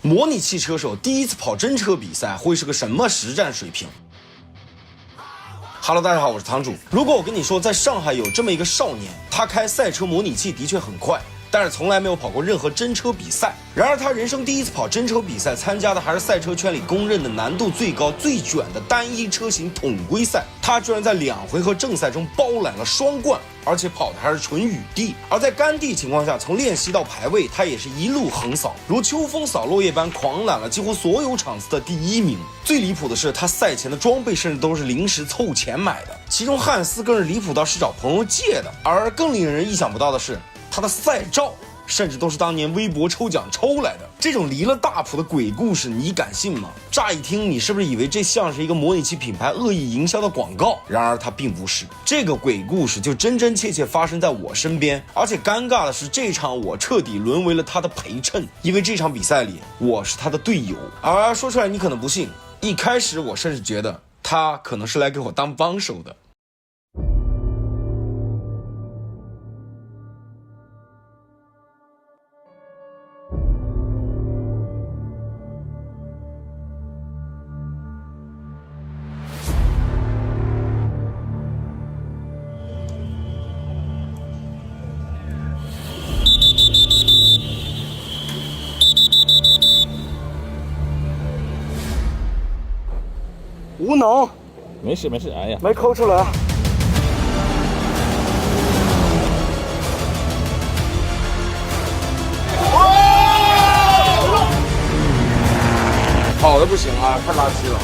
模拟器车手第一次跑真车比赛会是个什么实战水平？Hello， 大家好，我是堂主。如果我跟你说，在上海有这么一个少年，他开赛车模拟器的确很快，但是从来没有跑过任何真车比赛。然而他人生第一次跑真车比赛，参加的还是赛车圈里公认的难度最高、最卷的单一车型统规赛。他居然在2回合正赛中包揽了双冠，而且跑的还是纯雨地。而在干地情况下，从练习到排位，他也是一路横扫，如秋风扫落叶般狂揽了几乎所有场次的第1名。最离谱的是，他赛前的装备甚至都是临时凑钱买的，其中汉斯更是离谱到是找朋友借的。而更令人意想不到的是，他的赛照甚至都是当年微博抽奖抽来的。这种离了大谱的鬼故事，你敢信吗？乍一听，你是不是以为这像是一个模拟器品牌恶意营销的广告？然而它并不是，这个鬼故事就真真切切发生在我身边。而且尴尬的是，这场我彻底沦为了他的陪衬，因为这场比赛里我是他的队友。而说出来你可能不信，一开始我甚至觉得他可能是来给我当帮手的。无能，没事没事，哎呀，没抠出来。跑的不行啊，太垃圾了。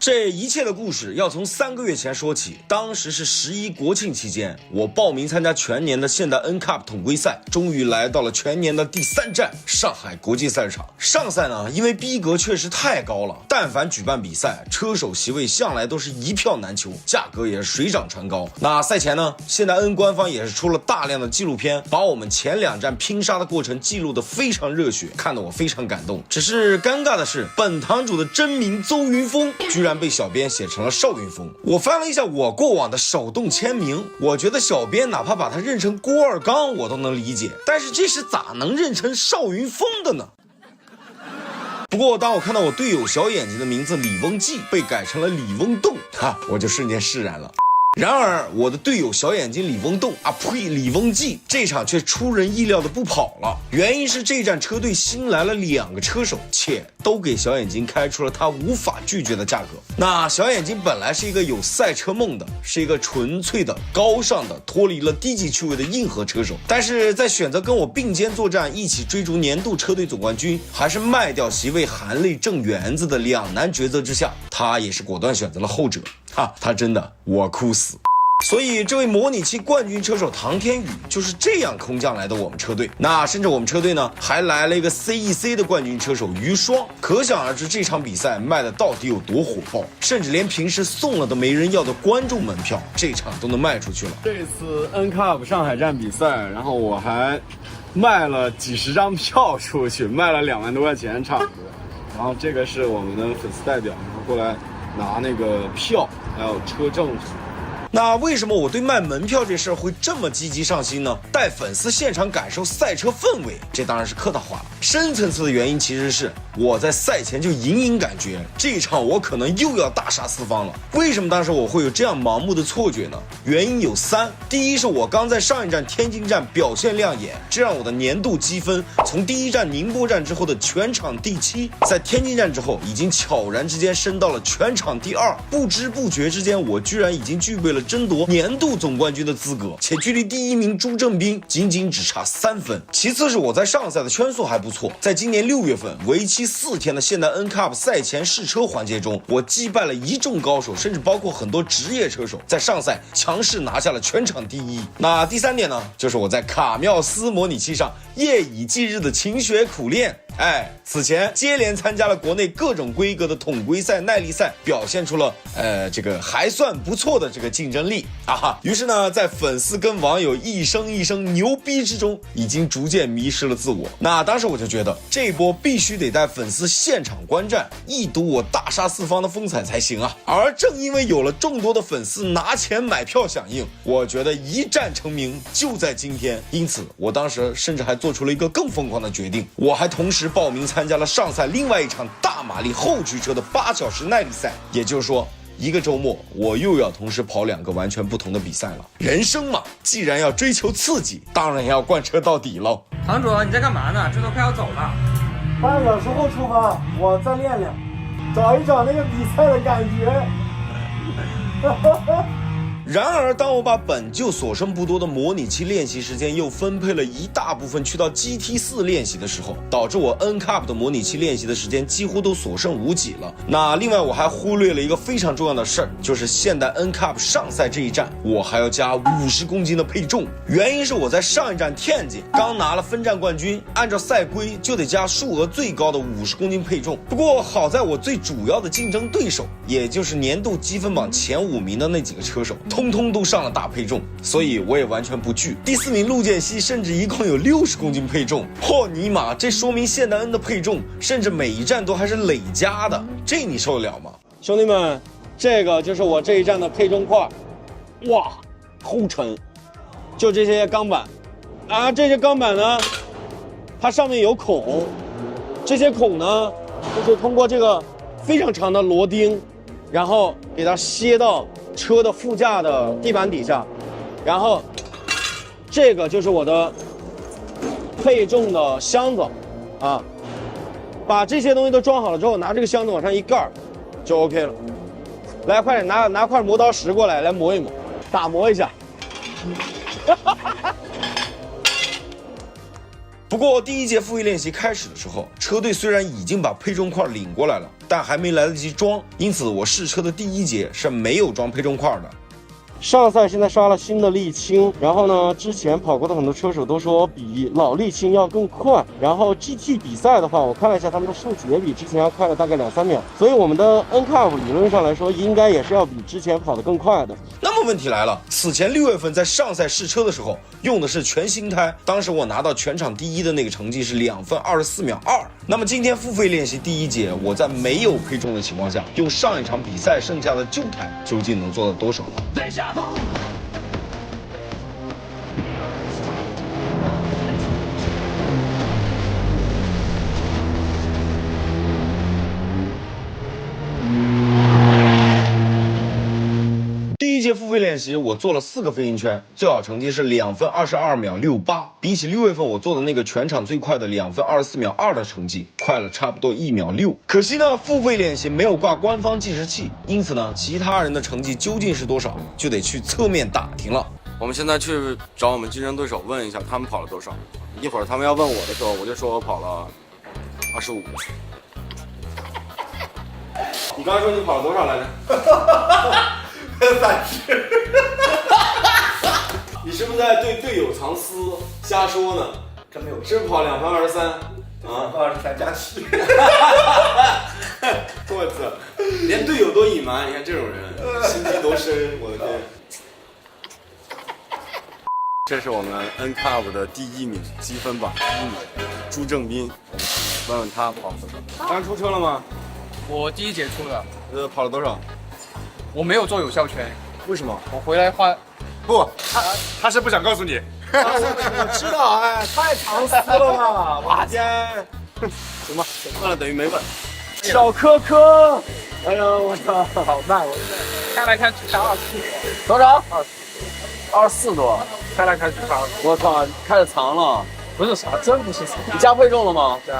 这一切的故事要从3个月前说起。当时是11国庆期间，我报名参加全年的现代 NCUP 统规赛，终于来到了全年的第3站——上海国际赛场。上赛呢，因为逼格确实太高了，但凡举办比赛，车手席位向来都是一票难求，价格也是水涨船高。那赛前呢，现代 N 官方也是出了大量的纪录片，把我们前2站拼杀的过程记录得非常热血，看得我非常感动。只是尴尬的是，本堂主的真名邹云峰居然被小编写成了邵云峰。我翻了一下我过往的手动签名，我觉得小编哪怕把他认成郭二刚我都能理解，但是这是咋能认成邵云峰的呢？不过当我看到我队友小眼睛的名字李翁记被改成了李翁栋，我就瞬间释然了。然而我的队友小眼睛李翁栋李翁记这场却出人意料的不跑了。原因是这站车队新来了2个车手，且都给小眼睛开出了他无法拒绝的价格。那小眼睛本来是一个有赛车梦的，是一个纯粹的高尚的脱离了低级趣味的硬核车手，但是在选择跟我并肩作战，一起追逐年度车队总冠军，还是卖掉席位含泪挣园子的两难抉择之下，他也是果断选择了后者。他真的我哭死。所以这位模拟器冠军车手唐天宇就是这样空降来的我们车队。那甚至我们车队呢还来了一个 CEC 的冠军车手于双，可想而知这场比赛卖的到底有多火爆，甚至连平时送了都没人要的观众门票，这场都能卖出去了。这次 NCUP 上海站比赛，然后我还卖了几十张票出去，卖了2万多块钱差不多。然后这个是我们的粉丝代表，然后过来拿那个票还有车证。那为什么我对卖门票这事儿会这么积极上心呢？带粉丝现场感受赛车氛围，这当然是客套话了。深层次的原因其实是我在赛前就隐隐感觉这一场我可能又要大杀四方了。为什么当时我会有这样盲目的错觉呢？原因有3。第一是我刚在上一站天津站表现亮眼，这让我的年度积分从第1站宁波站之后的全场第7，在天津站之后已经悄然之间升到了全场第2。不知不觉之间，我居然已经具备了争夺年度总冠军的资格，且距离第1名朱正斌仅只差3分。其次是我在上赛的圈速还不错，在今年6月份为期4天的现代 NCUP 赛前试车环节中，我击败了一众高手，甚至包括很多职业车手，在上赛强势拿下了全场第1。那第3点呢，就是我在卡缪斯模拟器上夜以继日的勤学苦练，此前接连参加了国内各种规格的统规赛、耐力赛，表现出了这个还算不错的这个竞争力啊。于是呢，在粉丝跟网友一声一声牛逼之中，已经逐渐迷失了自我。那当时我就觉得，这一波必须得带粉丝现场观战，一睹我大杀四方的风采才行啊。而正因为有了众多的粉丝拿钱买票响应，我觉得一战成名就在今天。因此，我当时甚至还做出了一个更疯狂的决定，我还同时报名参加了上赛另外一场大马力后驱车的8小时耐力赛。也就是说，一个周末我又要同时跑2个完全不同的比赛了。人生嘛，既然要追求刺激，当然要贯彻到底喽。堂主，你在干嘛呢？这都快要走了。半个小时后出发，我再练练，找一找那个比赛的感觉。然而，当我把本就所剩不多的模拟器练习时间又分配了一大部分去到 GT4 练习的时候，导致我 NCAP 的模拟器练习的时间几乎都所剩无几了。那另外我还忽略了一个非常重要的事儿，就是现代 NCAP 上赛这一站，我还要加50公斤的配重。原因是我在上一站天津刚拿了分站冠军，按照赛规就得加数额最高的50公斤配重。不过好在我最主要的竞争对手，也就是年度积分榜前5名的那几个车手，通通都上了大配重，所以我也完全不惧。第4名陆建熙甚至一共有60公斤配重，嚯尼玛，这说明现代 N 的配重甚至每一站都还是累加的，这你受得了吗？兄弟们，这个就是我这一站的配重块，哇，齁沉，就这些钢板啊，这些钢板呢，它上面有孔，这些孔呢，就是通过这个非常长的螺钉，然后给它楔到车的副驾的地板底下，然后这个就是我的配重的箱子啊，把这些东西都装好了之后，拿这个箱子往上一盖就 OK 了。来，快点拿块磨刀石过来，来磨一磨，打磨一下。不过第一节复位练习开始的时候，车队虽然已经把配重块领过来了，但还没来得及装，因此我试车的第一节是没有装配重块的。上赛现在刷了新的沥青，然后呢，之前跑过的很多车手都说比老沥青要更快。然后 GT 比赛的话，我看了一下他们的数据也比之前要快了大概2-3秒，所以我们的 NCAP 理论上来说应该也是要比之前跑得更快的。那么问题来了，此前6月份在上赛试车的时候用的是全新胎，当时我拿到全场第1的那个成绩是2分24秒2。那么今天付费练习第一节，我在没有配重的情况下，用上一场比赛剩下的旧胎，究竟能做到多少呢？第一节付费练习，我做了4个飞行圈，最好成绩是2分22秒68，比起6月份我做的那个全场最快的2分24秒2的成绩，快了差不多1秒6。可惜呢，付费练习没有挂官方计时器，因此呢，其他人的成绩究竟是多少，就得去侧面打听了。我们现在去找我们竞争对手问一下他们跑了多少。一会儿他们要问我的时候，我就说我跑了25。你刚才说你跑了多少来着？30。你是不是在对队友藏私，瞎说呢？真没有，是不是跑2分23？啊，23加7。我操，连队友都隐瞒，你看这种人心机多深，我的天！这是我们 NCAP 的第1名，积分榜1名，朱正斌。问问他跑了多少？刚出车了吗？我第一节出了，跑了多少？我没有做有效圈，为什么？我回来花不，他是不想告诉你。我知道，哎，太藏私了嘛，哇天！行吧，问了等于没问。小科科，哎呀，我操，好慢！看来看去才24多少？24多，看来看去才我靠，开始藏了。不是啥，真不是啥。你加配重了吗？加。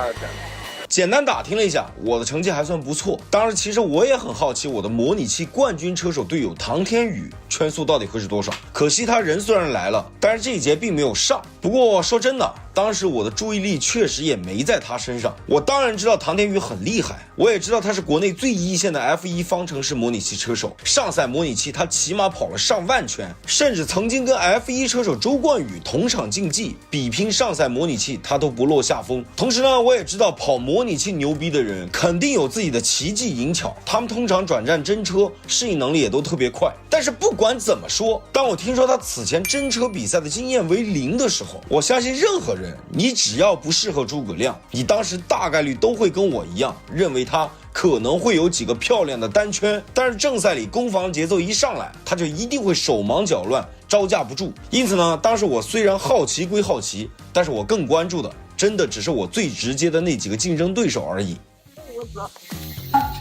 简单打听了一下，我的成绩还算不错。当然，其实我也很好奇我的模拟器冠军车手队友唐天宇圈速到底会是多少。可惜他人虽然来了，但是这一节并没有上。不过说真的，当时我的注意力确实也没在他身上。我当然知道唐天宇很厉害，我也知道他是国内最一线的 F1 方程式模拟器车手。上赛模拟器他起码跑了上万圈，甚至曾经跟 F1 车手周冠宇同场竞技，比拼上赛模拟器他都不落下风。同时呢，我也知道跑模拟器牛逼的人肯定有自己的奇技淫巧，他们通常转战真车，适应能力也都特别快。但是不管怎么说，当我听说他此前真车比赛的经验为0的时候，我相信任何人，你只要不适合诸葛亮，你当时大概率都会跟我一样，认为他可能会有几个漂亮的单圈，但是正赛里攻防节奏一上来，他就一定会手忙脚乱，招架不住。因此呢，当时我虽然好奇归好奇，但是我更关注的真的只是我最直接的那几个竞争对手而已。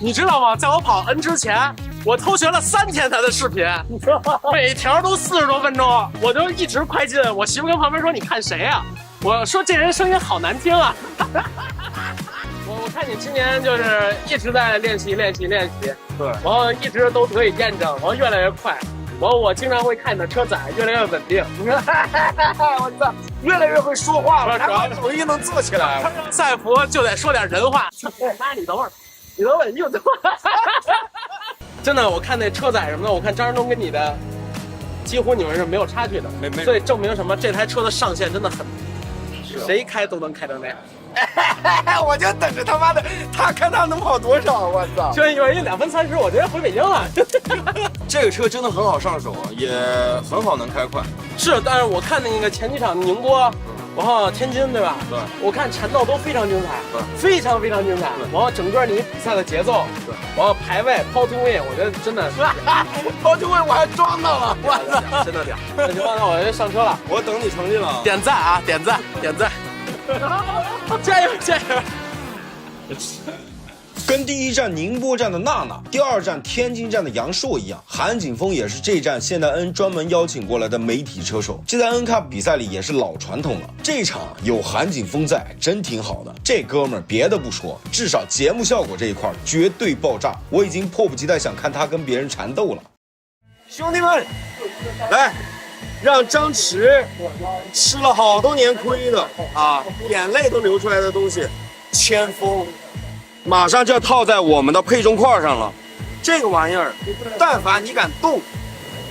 你知道吗？在我跑 N 之前，我偷学了3天他的视频，每条都40多分钟，我就一直快进。我媳妇跟旁边说：“你看谁啊？”我说：“这人声音好难听啊。”我看你今年就是一直在练习，对，然后一直都得以验证，然后越来越快。然后我经常会看你的车载越来越稳定，我操，越来越会说话了，他终于能坐起来了。赛服就得说点人话。妈，你等会儿，你又等会儿。真的，我看那车载什么的，我看张志东跟你的，几乎你们是没有差距的，没。所以证明什么？这台车的上限真的很，谁开都能开成那样。我就等着他妈的，他看他能跑多少，我操！就因为2分30，我觉得回北京了。这个车真的很好上手，也很好能开快。是，但是我看那个前几场宁波，然后天津，对吧？对。我看缠斗都非常精彩，对，非常精彩。然后整个你比赛的节奏，对，然后排位、抛突位，我觉得真的是。抛突位我还装到了，我操，真的屌！那行吧，那我就上车了。我等你成绩了。点赞啊，点赞！加油！跟第一站宁波站的娜娜，第2站天津站的杨烁一样，韩景峰也是这站现代 N 专门邀请过来的媒体车手，这在 N Cup 比赛里也是老传统了。这场有韩景峰在，真挺好的。这哥们儿别的不说，至少节目效果这一块绝对爆炸，我已经迫不及待想看他跟别人缠斗了。兄弟们，来！让张弛吃了好多年亏的啊，眼泪都流出来的东西，千锋，马上就要套在我们的配重块上了。这个玩意儿，但凡你敢动，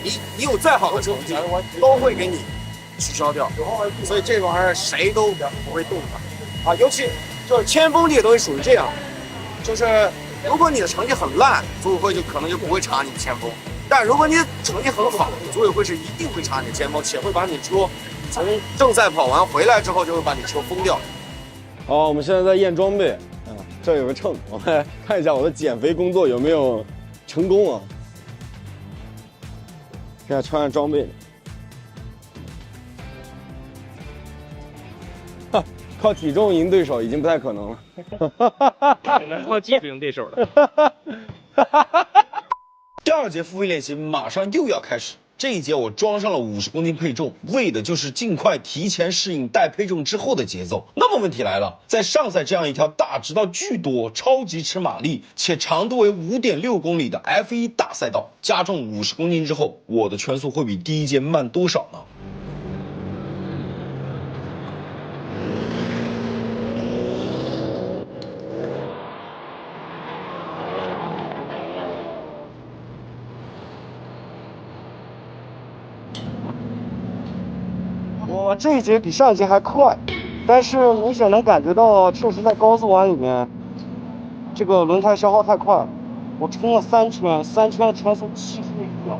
你有再好的成绩，都会给你取消掉。所以这个玩意儿谁都不会动的啊，尤其就是千锋这个东西属于这样，就是如果你的成绩很烂，组委会就可能就不会查你的千锋。但如果你成绩很好，组委会是一定会查你的前锋，且会把你车从正赛跑完回来之后，就会把你车封掉。好，我们现在在验装备，这有个秤，我们来看一下我的减肥工作有没有成功啊。现在穿上装备，靠体重赢对手已经不太可能了。靠技术赢对手了。第2节复位练习马上又要开始，这一节我装上了50公斤配重，为的就是尽快提前适应带配重之后的节奏。那么问题来了，在上赛这样一条大直道巨多、超级吃马力且长度为5.6公里的 F1 大赛道，加重50公斤之后，我的圈速会比第一节慢多少呢？我这一节比上一节还快，但是明显能感觉到，确实在高速弯里面，这个轮胎消耗太快了。我冲了3圈，3圈圈速71秒。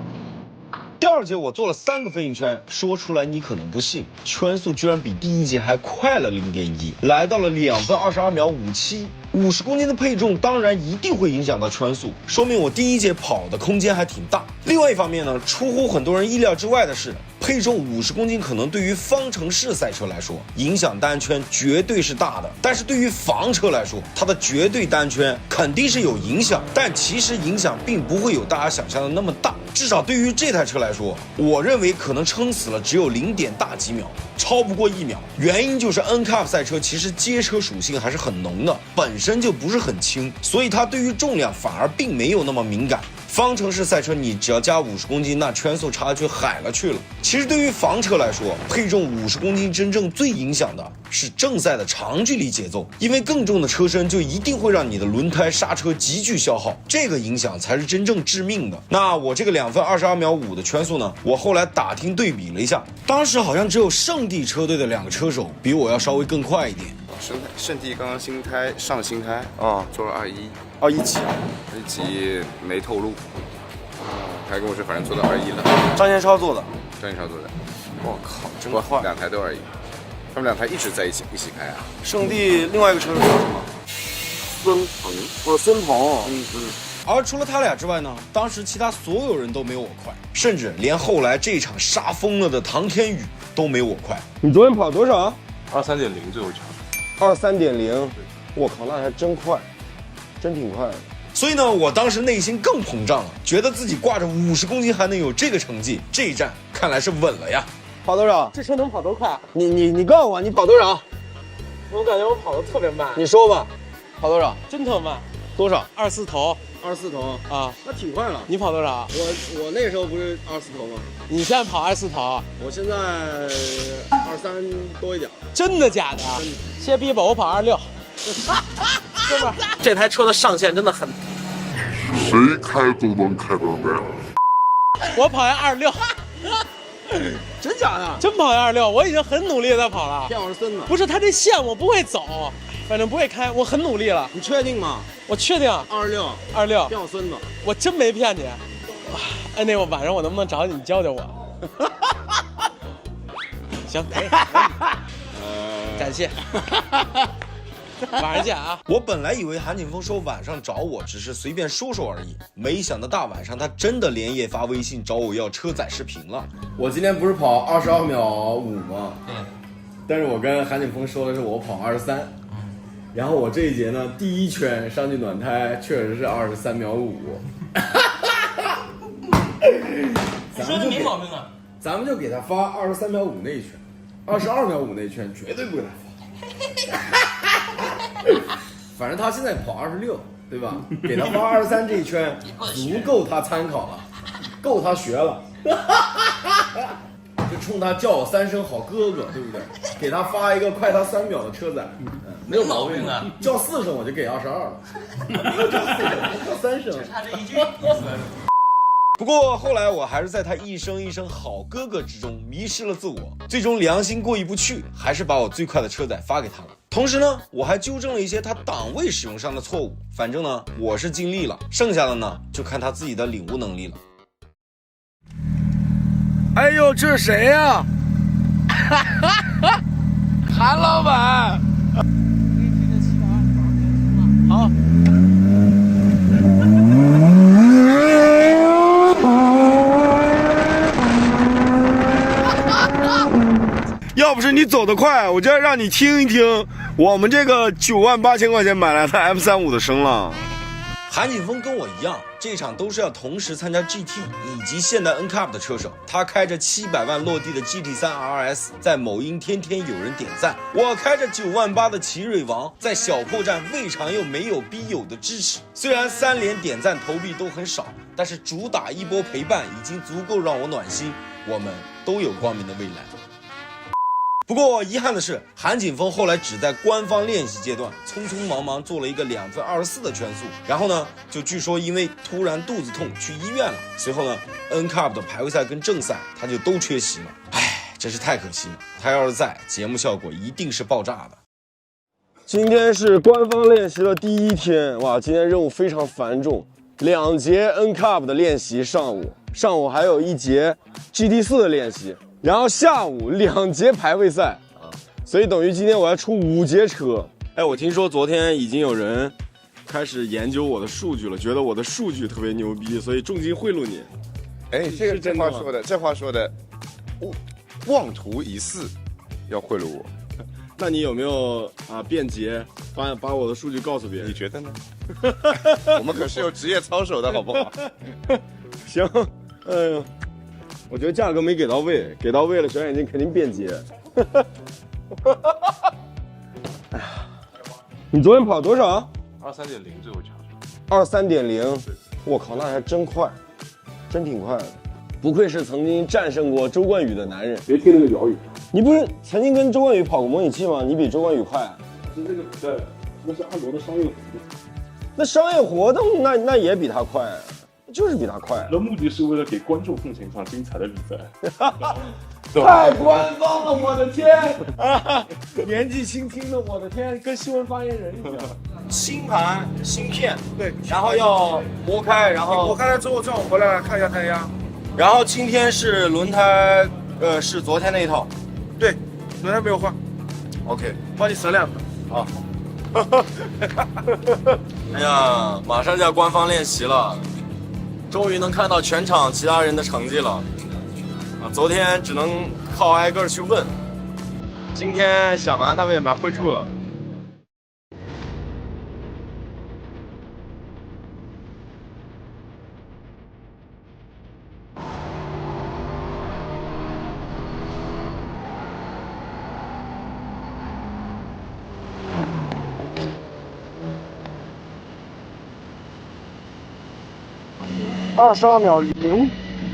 第2节我做了3个飞行圈，说出来你可能不信，圈速居然比第一节还快了0.1，来到了2分22秒57。50公斤的配重当然一定会影响到圈速，说明我第一节跑的空间还挺大。另外一方面呢，出乎很多人意料之外的是，配重50公斤可能对于方程式赛车来说影响单圈绝对是大的，但是对于房车来说，它的绝对单圈肯定是有影响，但其实影响并不会有大家想象的那么大。至少对于这台车来说，我认为可能撑死了只有0点大几秒，超不过1秒。原因就是 NCAP 赛车其实街车属性还是很浓的，本身就不是很轻，所以它对于重量反而并没有那么敏感。方程式赛车你只要加50公斤，那圈速差距海了去了。其实对于房车来说，配重50公斤真正最影响的是正赛的长距离节奏，因为更重的车身就一定会让你的轮胎刹车急剧消耗，这个影响才是真正致命的。那我这个2分22秒5的圈速呢，我后来打听对比了一下，当时好像只有圣地车队的2个车手比我要稍微更快一点。圣地刚刚上新胎啊，做了21。哦，1级没透露，他跟我说反正做到21了。张先超做的，我靠，真快！2台都21，他们2台一直在一起开啊。圣地另外一个车手叫什么？孙鹏。而除了他俩之外呢，当时其他所有人都没有我快，甚至连后来这场杀疯了的唐天宇都没我快。你昨天跑多少23.0最后一场。 23.0，我靠，那还真快，真挺快的。所以呢，我当时内心更膨胀了，觉得自己挂着50公斤还能有这个成绩，这一站看来是稳了呀。跑多少？这车能跑多快？你告诉我，你跑多少？我感觉我跑得特别慢，你说吧，跑多少？真特慢。多少？24头？24头啊，那挺快了。你跑多少？我那时候不是24头吗？你现在跑24头？我现在23多一点。真的假的？谢逼吧，我跑26。哥们儿，这台车的上限真的很。谁开都能开得来。我跑下26。真假的？真跑下26，我已经很努力的在跑了。骗我是孙子。不是，他这线我不会走，反正不会开，我很努力了。你确定吗？我确定。26。骗我孙子。我真没骗你。哎，那我晚上我能不能找你教教我？行，可以。感谢。晚上见啊！我本来以为韩景峰说晚上找我只是随便说说而已，没想到大晚上他真的连夜发微信找我要车载视频了。我今天不是跑22秒5吗？但是我跟韩景峰说的是我跑23。然后我这一节呢，第一圈上去暖胎确实是23秒5。你说的没毛病啊！咱们就给他发23秒5那一圈，22秒5那一圈绝对不给他发。反正他现在跑26，对吧？给他发23这一圈，足够他参考了，够他学了。就冲他叫我3声好哥哥，对不对？给他发一个快他3秒的车载，没有毛病啊。叫4声我就给22了，没有叫4声，叫3声，就差这一句。不过后来我还是在他一声一声好哥哥之中迷失了自我，最终良心过意不去，还是把我最快的车载发给他了。同时呢，我还纠正了一些他档位使用上的错误。反正呢，我是尽力了，剩下的呢就看他自己的领悟能力了。哎呦，这是谁呀？韩老板。好。要不是你走得快，我就要让你听一听我们这个98000块钱买来的 F35的声浪。韩景峰跟我一样，这场都是要同时参加 GT 以及现代 NCAP 的车手。他开着700万落地的 GT3 RS， 在某音天天有人点赞；我开着9万8的奇瑞王，在小破站未尝又没有必有的支持。虽然3连点赞投币都很少，但是主打一波陪伴已经足够让我暖心。我们都有光明的未来。不过遗憾的是，韩景峰后来只在官方练习阶段匆匆忙忙做了一个2分24的圈速，然后呢，就据说因为突然肚子痛去医院了。随后呢 ，NCAP 的排位赛跟正赛他就都缺席了。唉，真是太可惜了。他要是在，节目效果一定是爆炸的。今天是官方练习的第1天，哇，今天任务非常繁重，2节 NCAP 的练习，上午还有1节 GT4 的练习。然后下午2节排位赛啊，所以等于今天我要出5节车。哎，我听说昨天已经有人开始研究我的数据了，觉得我的数据特别牛逼，所以重金贿赂你。哎，这话说的，妄图疑似要贿赂我，那你有没有便捷把我的数据告诉别人？你觉得呢？我们可是有职业操守的好不好？行，哎呦，我觉得价格没给到位，给到位了，小眼睛肯定便捷。哎呀，你昨天跑多少23.0最后强？23.0，我靠，那还真快，真挺快的。不愧是曾经战胜过周冠宇的男人。别听那个谣言，你不是曾经跟周冠宇跑过模拟器吗？你比周冠宇快啊？是这个比赛，那是阿罗的商业活动。那商业活动那也比他快，就是比他快。那目的是为了给观众奉献一场精彩的比赛。太官方了，我的天！年纪轻轻的，我的天，跟新闻发言人一样。新盘、芯片，对，然后要磨开，然后我开了之后正好回来看一下胎压。然后今天是轮胎，是昨天那一套。对，轮胎没有换。 OK， 帮你省2个。好。哎呀，马上就要官方练习了，终于能看到全场其他人的成绩了。昨天只能靠挨个去问，今天想完他们也蛮会处了。22秒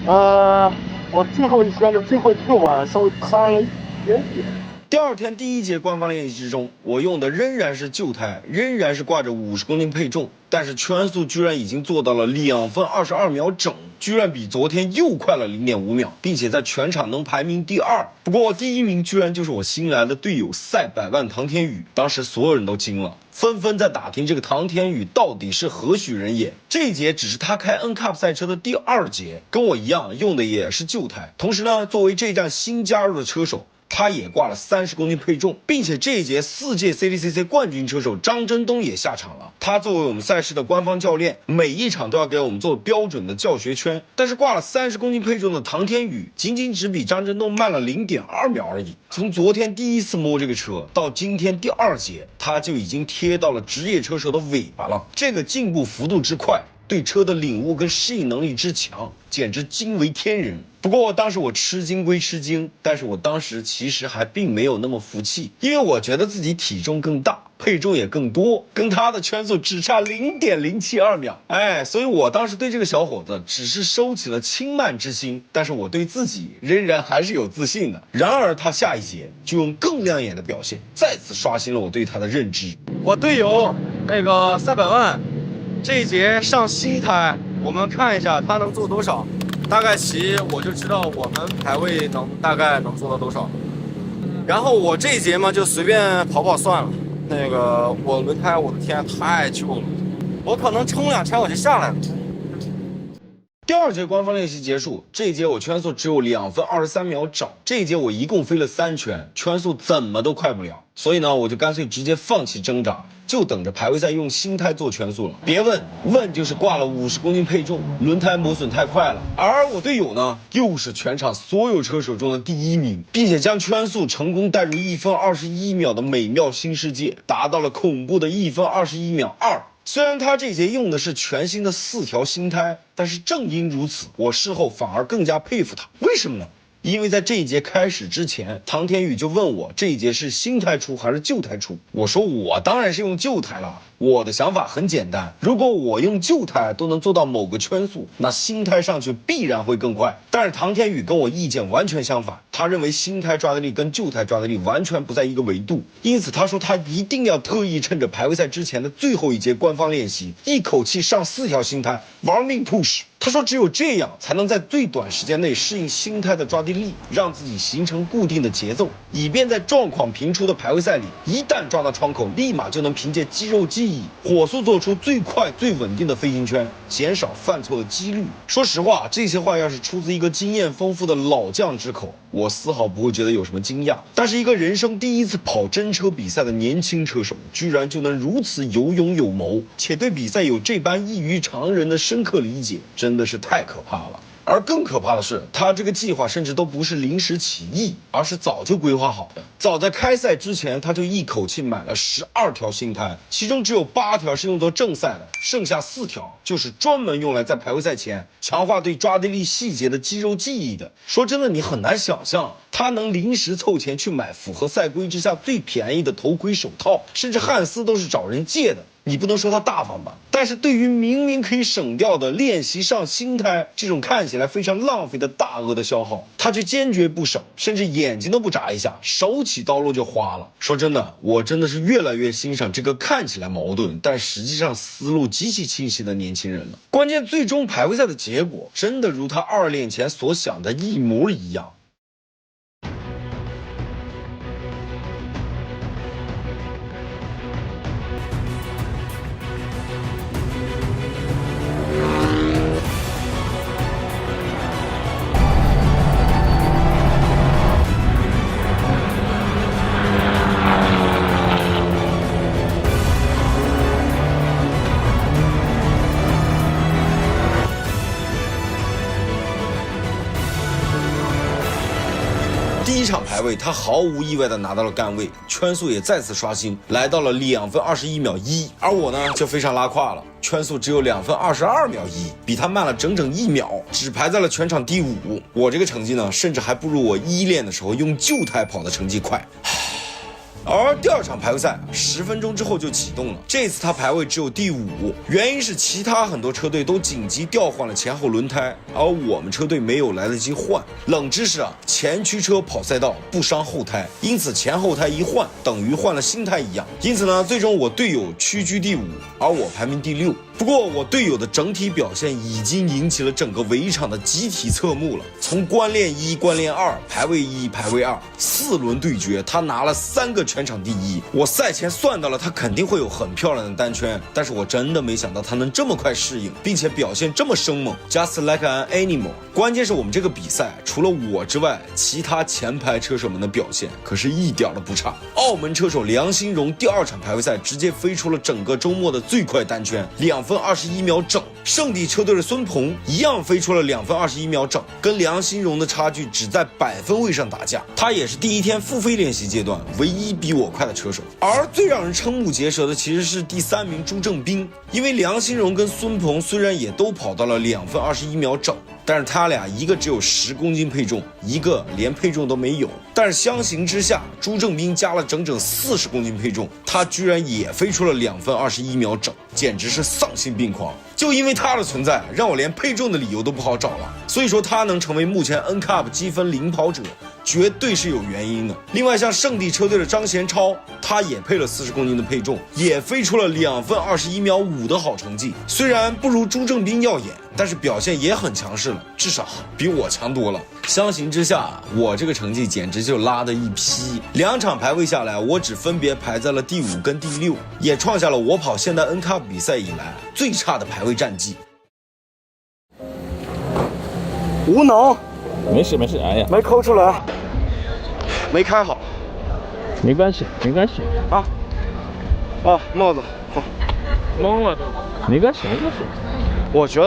0，我最后一圈的最后1晚稍微差了一点点。第二天第一节官方练习之中，我用的仍然是旧胎，仍然是挂着50公斤配重，但是圈速居然已经做到了2分22秒整，居然比昨天又快了0.5秒，并且在全场能排名第2。不过第1名居然就是我新来的队友赛百万唐天宇，当时所有人都惊了，纷纷在打听这个唐天宇到底是何许人也。这一节只是他开 NCAP 赛车的第2节，跟我一样用的也是旧胎。同时呢，作为这站新加入的车手，他也挂了30公斤配重，并且这一节4届 CDCC 冠军车手张真东也下场了。他作为我们赛事的官方教练，每一场都要给我们做标准的教学圈。但是挂了30公斤配重的唐天宇，仅仅只比张真东慢了0.2秒而已。从昨天第一次摸这个车到今天第2节，他就已经贴到了职业车手的尾巴了。这个进步幅度之快，对车的领悟跟适应能力之强，简直惊为天人。不过当时我吃惊归吃惊，但是我当时其实还并没有那么服气，因为我觉得自己体重更大，配重也更多，跟他的圈速只差0.072秒。所以我当时对这个小伙子只是收起了轻慢之心，但是我对自己仍然还是有自信的。然而他下一节就用更亮眼的表现，再次刷新了我对他的认知。我队友那个300万。这一节上新胎，我们看一下他能做多少。大概齐我就知道我们排位大概能做到多少。然后我这一节嘛就随便跑跑算了。那个我轮胎，我的天，太旧了，我可能冲2圈我就下来了。第2节官方练习结束，这一节我圈速只有2分23秒整，这一节我一共飞了3圈，圈速怎么都快不了，所以呢，我就干脆直接放弃挣扎，就等着排位赛用新胎做圈速了。别问就是挂了50公斤配重，轮胎磨损太快了。而我队友呢，又是全场所有车手中的第1名，并且将圈速成功带入1分21秒的美妙新世界，达到了恐怖的1分21秒2。虽然他这节用的是全新的4条新胎，但是正因如此，我事后反而更加佩服他。为什么呢？因为在这一节开始之前，唐天宇就问我这一节是新胎出还是旧胎出。我说我当然是用旧胎了。我的想法很简单，如果我用旧胎都能做到某个圈速，那新胎上去必然会更快。但是唐天宇跟我意见完全相反，他认为新胎抓地力跟旧胎抓地力完全不在一个维度，因此他说他一定要特意趁着排位赛之前的最后一节官方练习，一口气上4条新胎，玩命 push。他说只有这样才能在最短时间内适应新胎的抓地力，让自己形成固定的节奏，以便在状况频出的排位赛里，一旦撞到窗口，立马就能凭借肌肉记忆火速做出最快最稳定的飞行圈，减少犯错的几率。说实话，这些话要是出自一个经验丰富的老将之口，我丝毫不会觉得有什么惊讶。但是一个人生第一次跑真车比赛的年轻车手，居然就能如此有勇有谋，且对比赛有这般异于常人的深刻理解，真的是太可怕了。而更可怕的是，他这个计划甚至都不是临时起意，而是早就规划好的。早在开赛之前，他就一口气买了12条新胎，其中只有8条是用作正赛的，剩下4条就是专门用来在排位赛前强化对抓地力细节的肌肉记忆的。说真的，你很难想象他能临时凑钱去买符合赛规之下最便宜的头盔、手套，甚至汉斯都是找人借的。你不能说他大方吧，但是对于明明可以省掉的练习上新胎这种看起来非常浪费的大额的消耗，他却坚决不省，甚至眼睛都不眨一下，手起刀落就花了。说真的，我真的是越来越欣赏这个看起来矛盾但实际上思路极其清晰的年轻人了。关键最终排位赛的结果真的如他2练前所想的一模一样。第一场排位，他毫无意外的拿到了杆位，圈速也再次刷新，来到了2分21秒1。而我呢，就非常拉胯了，圈速只有2分22秒1，比他慢了整整1秒，只排在了全场第5。我这个成绩呢，甚至还不如我1练的时候用旧胎跑的成绩快。而第2场排位赛10分钟之后就启动了，这次他排位只有第5，原因是其他很多车队都紧急调换了前后轮胎，而我们车队没有来得及换。冷知识啊，前驱车跑赛道不伤后胎，因此前后胎一换等于换了新胎一样。因此呢，最终我队友屈居第5，而我排名第6。不过我队友的整体表现已经引起了整个围场的集体侧目了。从关练1、关练2、排位1、排位2，4轮对决，他拿了3个全场第1。我赛前算到了他肯定会有很漂亮的单圈，但是我真的没想到他能这么快适应，并且表现这么生猛 ，just like an animal。关键是我们这个比赛除了我之外，其他前排车手们的表现可是一点都不差。澳门车手梁新荣第2场排位赛直接飞出了整个周末的最快单圈，2分21秒整。圣地车队的孙鹏一样飞出了2分21秒整，跟梁新荣的差距只在100分位上打架。他也是第1天付费练习阶段唯一比我快的车手。而最让人瞠目结舌的其实是第3名朱正斌，因为梁新荣跟孙鹏虽然也都跑到了2分21秒整，但是他俩一个只有10公斤配重，一个连配重都没有。但是相形之下，朱正斌加了整整40公斤配重，他居然也飞出了2分21秒整，简直是丧心病狂。就因为他的存在，让我连配重的理由都不好找了。所以说他能成为目前 NCAP 积分领跑者，绝对是有原因的。另外像圣地车队的张贤超，他也配了40公斤的配重，也飞出了2分21秒5的好成绩。虽然不如朱正斌耀眼，但是表现也很强势了，至少比我强多了。相形之下，我这个成绩简直就拉得一批。2场排位下来，我只分别排在了第5跟第6，也创下了我跑现代 NCAP 比赛以来最差的排位战绩。无能，没事没事，哎呀，没抠出来，没开好，没关系没关系啊，哦，帽子，好，懵了都。没关系没关系。我觉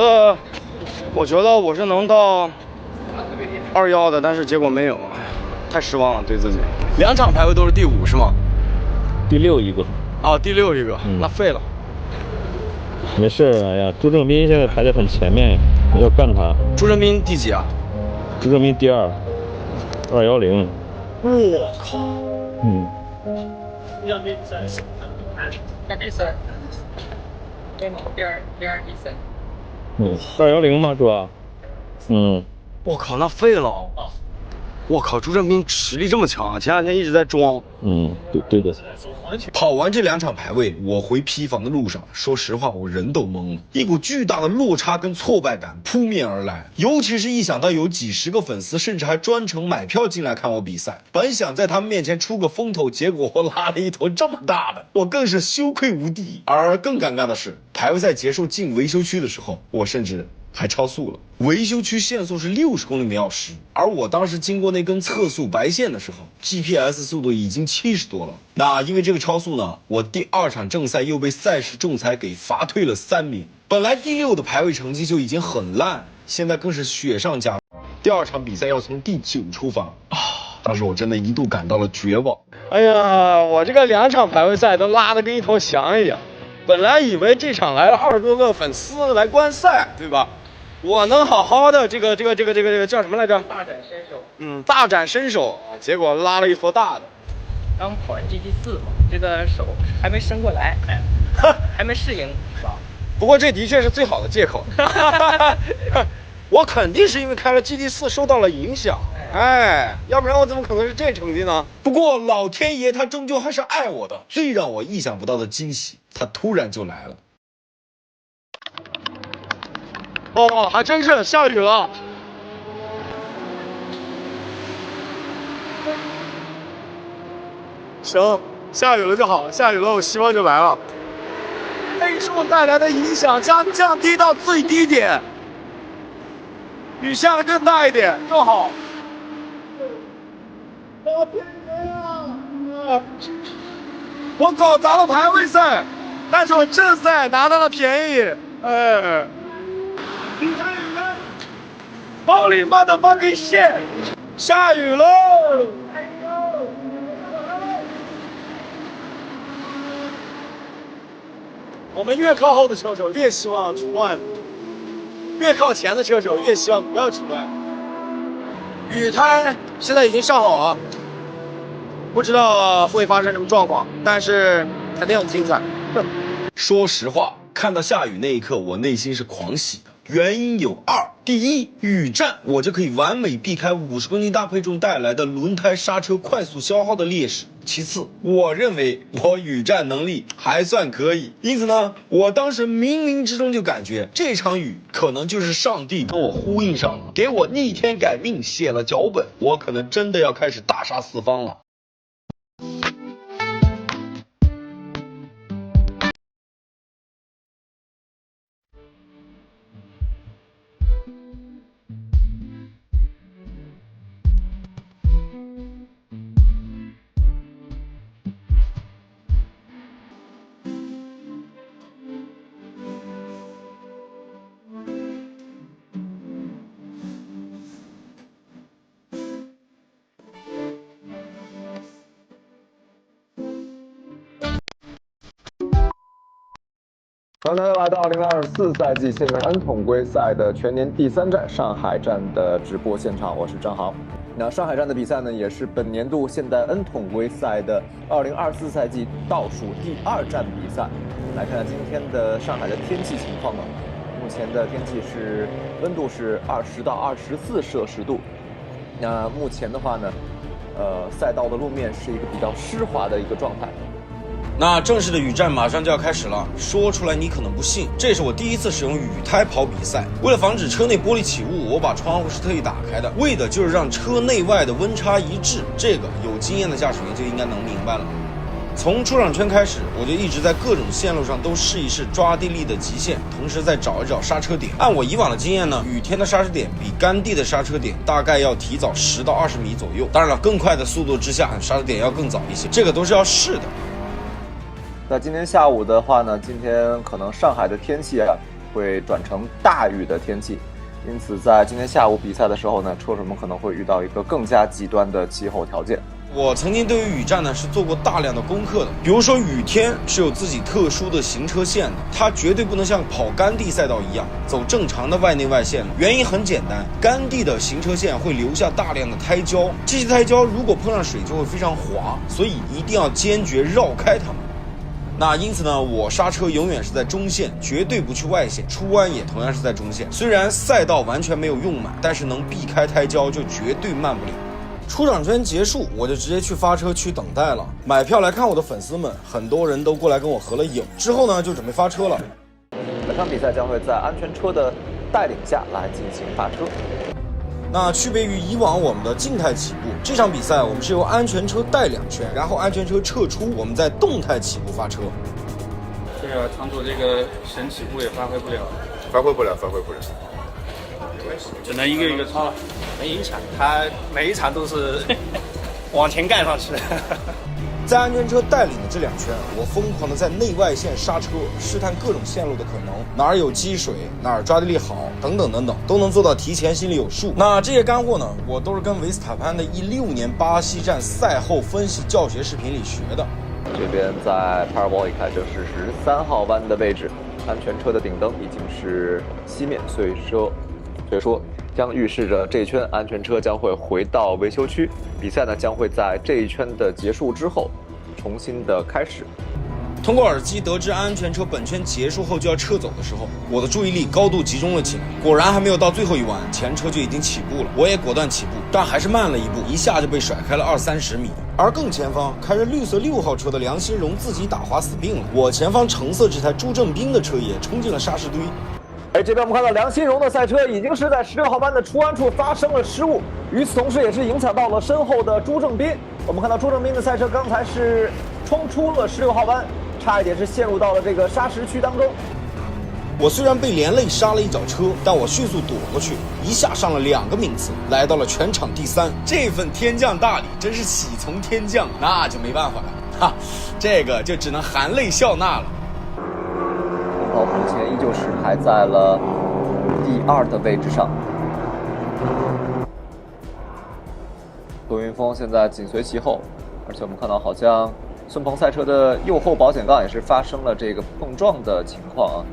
得我是能到21的，但是结果没有，太失望了，对自己。2场排位都是第5是吗？第6一个。哦，第6一个，那废了。没事，哎呀，朱正斌现在排在很前面，要干他。朱正斌第几啊？朱正斌第2，210。我靠！嗯。210吗，是吧？嗯。我靠，那废了！我靠，朱正斌实力这么强啊！前2天一直在装。嗯，对的。跑完这2场排位，我回批房的路上，说实话，我人都懵了，一股巨大的落差跟挫败感扑面而来。尤其是一想到有几十个粉丝，甚至还专程买票进来看我比赛，本想在他们面前出个风头，结果我拉了一头这么大的，我更是羞愧无地。而更尴尬的是，排位赛结束进维修区的时候，我甚至还超速了。维修区限速是60公里每小时，而我当时经过那根测速白线的时候 ，GPS 速度已经70多了。那因为这个超速呢，我第2场正赛又被赛事仲裁给罚退了3名。本来第6的排位成绩就已经很烂，现在更是雪上加霜。第二场比赛要从第9出发啊！当时我真的一度感到了绝望。哎呀，我这个2场排位赛都拉得跟一头翔一样。本来以为这场来了20多个粉丝来观赛，对吧？我能好好的这个叫什么来着？大展身手。大展身手，结果拉了一坨大的。刚跑完 GT4嘛，这个手还没伸过来，还没适应，是吧？不过这的确是最好的借口。我肯定是因为开了 GT4 受到了影响，要不然我怎么可能是这成绩呢？不过老天爷他终究还是爱我的，最让我意想不到的惊喜，他突然就来了。哦，还真是下雨了。行，下雨了就好，下雨了我希望就来了。黑树带来的影响将降低到最低点，雨下的更大一点更好。老天爷啊！我搞砸了排位赛，但是我正赛拿到了便宜，Holy motherfucking shit！ 下雨喽！我们越靠后的车手越希望出乱子，越靠前的车手越希望不要出乱子。雨胎现在已经上好了，不知道会发生什么状况，但是肯定很精彩。说实话，看到下雨那一刻，我内心是狂喜的。原因有2：第一，雨战我就可以完美避开50公斤大配重带来的轮胎刹车快速消耗的劣势；其次，我认为我雨战能力还算可以，因此呢，我当时冥冥之中就感觉这场雨可能就是上帝跟我呼应上了，给我逆天改命写了脚本，我可能真的要开始大杀四方了。欢迎来到2024赛季现代 N 统规赛的全年第3站上海站的直播现场，我是张航。那上海站的比赛呢，也是本年度现代 N 统规赛的2024赛季倒数第2站比赛。来看看今天的上海的天气情况呢，目前的天气是温度是20到24摄氏度。那目前的话呢，赛道的路面是一个比较湿滑的一个状态。那正式的雨战马上就要开始了，说出来你可能不信，这是我第一次使用雨胎跑比赛。为了防止车内玻璃起雾，我把窗户是特意打开的，为的就是让车内外的温差一致，这个有经验的驾驶员就应该能明白了。从出场圈开始，我就一直在各种线路上都试一试抓地力的极限，同时再找一找刹车点。按我以往的经验呢，雨天的刹车点比干地的刹车点大概要提早10到20米左右。当然了，更快的速度之下，刹车点要更早一些，这个都是要试的。那今天下午的话呢，今天可能上海的天气会转成大雨的天气，因此在今天下午比赛的时候呢，车手们可能会遇到一个更加极端的气候条件。我曾经对于雨战呢是做过大量的功课的，比如说雨天是有自己特殊的行车线的，它绝对不能像跑干地赛道一样走正常的外内外线路。原因很简单，干地的行车线会留下大量的胎胶，这些胎胶如果碰上水就会非常滑，所以一定要坚决绕开它们。那因此呢，我刹车永远是在中线，绝对不去外线，出弯也同样是在中线。虽然赛道完全没有用满，但是能避开胎胶就绝对慢不了。出场圈结束，我就直接去发车区等待了。买票来看我的粉丝们，很多人都过来跟我合了影，之后呢就准备发车了。本场比赛将会在安全车的带领下来进行发车。那区别于以往我们的静态起步，这场比赛我们是由安全车带2圈，然后安全车撤出，我们再动态起步发车。这个场主这个神起步也发挥不了，只能一个一个超了，没影响，他每一场都是往前盖上去。在安全车带领的这2圈，我疯狂的在内外线刹车，试探各种线路的可能，哪儿有积水，哪儿抓地力好，等等等等，都能做到提前心里有数。那这些干货呢，我都是跟维斯塔潘的16年巴西站赛后分析教学视频里学的。这边在帕尔博里开，这是13号弯的位置，安全车的顶灯已经是熄灭，所以说将预示着这一圈安全车将会回到维修区，比赛呢将会在这一圈的结束之后重新的开始。通过耳机得知安全车本圈结束后就要撤走的时候，我的注意力高度集中了起来。果然还没有到最后一弯，前车就已经起步了，我也果断起步，但还是慢了一步，一下就被甩开了20-30米。而更前方开着绿色6号车的梁新荣自己打滑死病了，我前方橙色这台朱正斌的车也冲进了沙石堆。这边我们看到梁新荣的赛车已经是在16号弯的出弯处发生了失误，与此同时也是影响到了身后的朱正斌。我们看到朱正斌的赛车刚才是冲出了16号弯，差一点是陷入到了这个沙石区当中。我虽然被连累刹了一脚车，但我迅速躲过去，一下上了2个名次，来到了全场第3。这份天降大礼真是喜从天降，那就没办法了，哈，这个就只能含泪笑纳了。目前依旧是排在了第2的位置上。杜云峰现在紧随其后，而且我们看到好像孙鹏赛车的右后保险杠也是发生了这个碰撞的情况啊。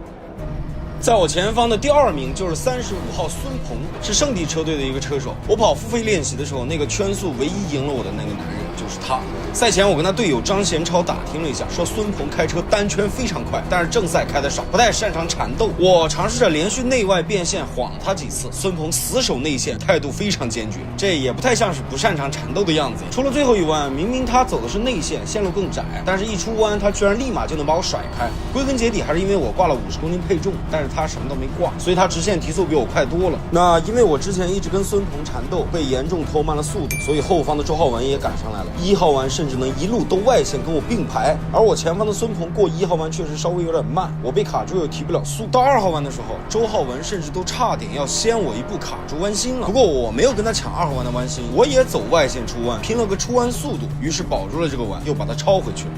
在我前方的第2名就是35号孙鹏，是圣地车队的一个车手。我跑付费练习的时候，那个圈速唯一赢了我的那个男人就是他。赛前我跟他队友张贤超打听了一下，说孙鹏开车单圈非常快，但是正赛开得少，不太擅长缠斗。我尝试着连续内外变线晃他几次，孙鹏死守内线，态度非常坚决，这也不太像是不擅长缠斗的样子。除了最后一弯，明明他走的是内线，线路更窄，但是一出弯他居然立马就能把我甩开。归根结底还是因为我挂了50公斤配重，但是他什么都没挂，所以他直线提速比我快多了。那因为我之前一直跟孙鹏缠斗，被严重拖慢了速度，所以后方的周浩文也赶上来了。1号弯甚至能一路都外线跟我并排，而我前方的孙鹏过1号弯确实稍微有点慢，我被卡住又提不了速。到2号弯的时候，周浩文甚至都差点要先我一步卡住弯心了。不过我没有跟他抢2号弯的弯心，我也走外线出弯，拼了个出弯速度，于是保住了这个弯，又把它超回去了。